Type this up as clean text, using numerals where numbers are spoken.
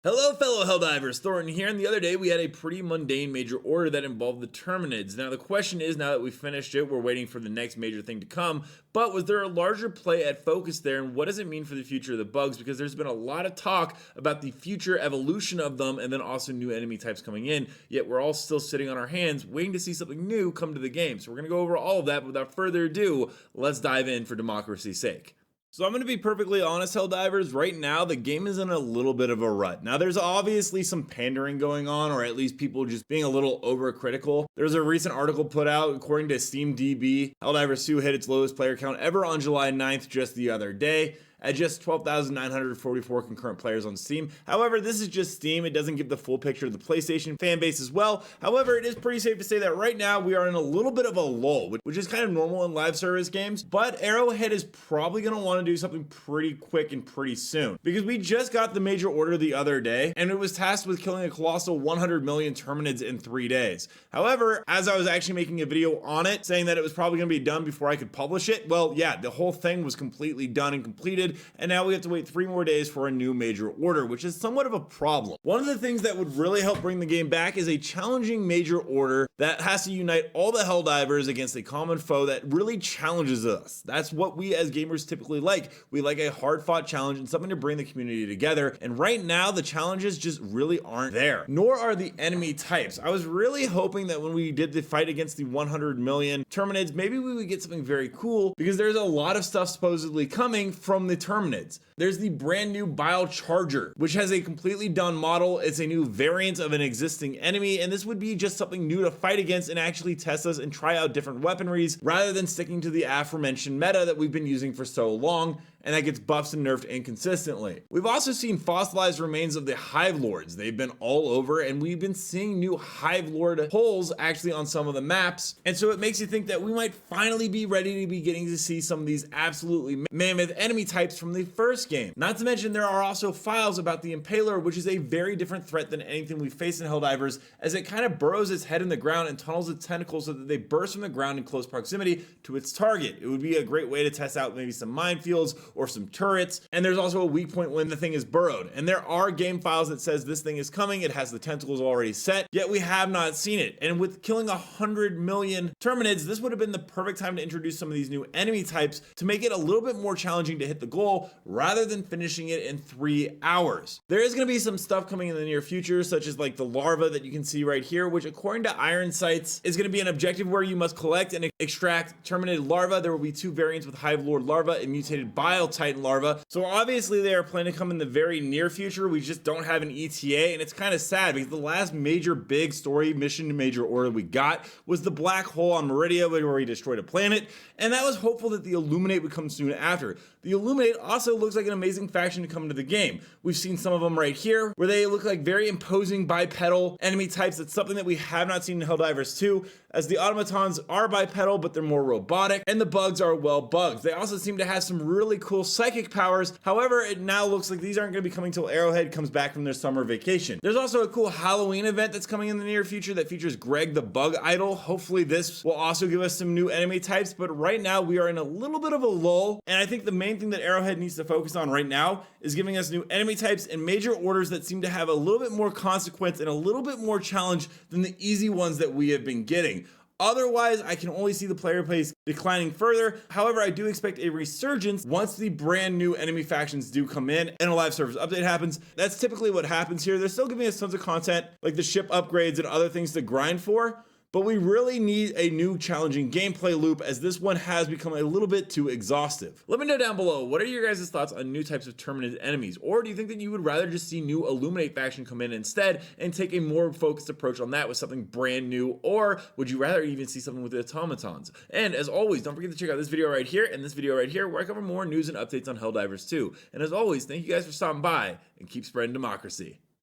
Hello fellow Helldivers, Thornton here, and the other day we had a pretty mundane major order that involved the Terminids. Now the question is, now that we've finished it, we're waiting for the next major thing to come, but was there a larger play at focus there, and what does it mean for the future of the bugs? Because there's been a lot of talk about the future evolution of them, and then also new enemy types coming in, yet we're all still sitting on our hands waiting to see something new come to the game. So we're going to go over all of that, but without further ado, let's dive in for democracy's sake. So I'm going to be perfectly honest, Helldivers, right now the game is in a little bit of a rut. Now there's obviously some pandering going on, or at least people just being a little overcritical. There's a recent article put out, according to SteamDB, Helldivers 2 hit its lowest player count ever on July 9th just the other day, at just 12,944 concurrent players on Steam. However, this is just Steam. It doesn't give the full picture of the PlayStation fan base as well. However, it is pretty safe to say that right now we are in a little bit of a lull, which is kind of normal in live service games, but Arrowhead is probably going to want to do something pretty quick and pretty soon, because we just got the major order the other day, and it was tasked with killing a colossal 100 million Terminids in 3 days. However, as I was actually making a video on it, saying that it was probably going to be done before I could publish it, well, yeah, the whole thing was completely done and completed, and now we have to wait 3 more days for a new major order, which is somewhat of a problem. One of the things that would really help bring the game back is a challenging major order that has to unite all the Helldivers against a common foe that really challenges us. That's what we as gamers typically like. We like a hard-fought challenge and something to bring the community together, and right now the challenges just really aren't there, nor are the enemy types. I was really hoping that when we did the fight against the 100 million Terminids, maybe we would get something very cool, because there's a lot of stuff supposedly coming from the Terminids. There's the brand new Bile Charger, which has a completely done model. It's a new variant of an existing enemy, and this would be just something new to fight against and actually test us and try out different weaponries, rather than sticking to the aforementioned meta that we've been using for so long, and that gets buffs and nerfed inconsistently. We've also seen fossilized remains of the Hive Lords. They've been all over, and we've been seeing new Hive Lord holes actually on some of the maps, and so it makes you think that we might finally be ready to be getting to see some of these absolutely mammoth enemy types from the first game. Not to mention there are also files about the Impaler, which is a very different threat than anything we face in Helldivers, as it kind of burrows its head in the ground and tunnels its tentacles so that they burst from the ground in close proximity to its target. It would be a great way to test out maybe some minefields or some turrets, and there's also a weak point when the thing is burrowed, and there are game files that says this thing is coming. It has the tentacles already set, yet we have not seen it. And with killing 100 million Terminids, this would have been the perfect time to introduce some of these new enemy types to make it a little bit more challenging to hit the goal, rather than finishing it in 3 hours. There is going to be some stuff coming in the near future, such as like the larva that you can see right here, which according to Iron Sights is going to be an objective where you must collect and extract Terminid larva. There will be 2 variants with Hive Lord larva and mutated Bile Titan larva. So obviously they are planning to come in the very near future. We just don't have an ETA, and it's kind of sad because the last major big story mission major order we got was the black hole on Meridia, where we destroyed a planet, and that was hopeful that the Illuminate would come soon after. The Illuminate also looks like an amazing faction to come into the game. We've seen some of them right here, where they look like very imposing bipedal enemy types. That's something that we have not seen in Helldivers 2, as the Automatons are bipedal, but they're more robotic, and the bugs are well bugged. They also seem to have some really cool psychic powers. However, it now looks like these aren't going to be coming till Arrowhead comes back from their summer vacation. There's also a cool Halloween event that's coming in the near future that features Greg the Bug Idol. Hopefully this will also give us some new enemy types, but right now we are in a little bit of a lull, and I think the main thing that Arrowhead needs to focus on right now is giving us new enemy types and major orders that seem to have a little bit more consequence and a little bit more challenge than the easy ones that we have been getting. Otherwise, I can only see the player base declining further. However, I do expect a resurgence once the brand new enemy factions do come in and a live service update happens. That's typically what happens here. They're still giving us tons of content, like the ship upgrades and other things to grind for, but we really need a new challenging gameplay loop, as this one has become a little bit too exhaustive. Let me know down below, what are your guys' thoughts on new types of Terminid enemies? Or do you think that you would rather just see new Illuminate faction come in instead and take a more focused approach on that with something brand new? Or would you rather even see something with the Automatons? And as always, don't forget to check out this video right here and this video right here, where I cover more news and updates on Helldivers 2. And as always, thank you guys for stopping by, and keep spreading democracy.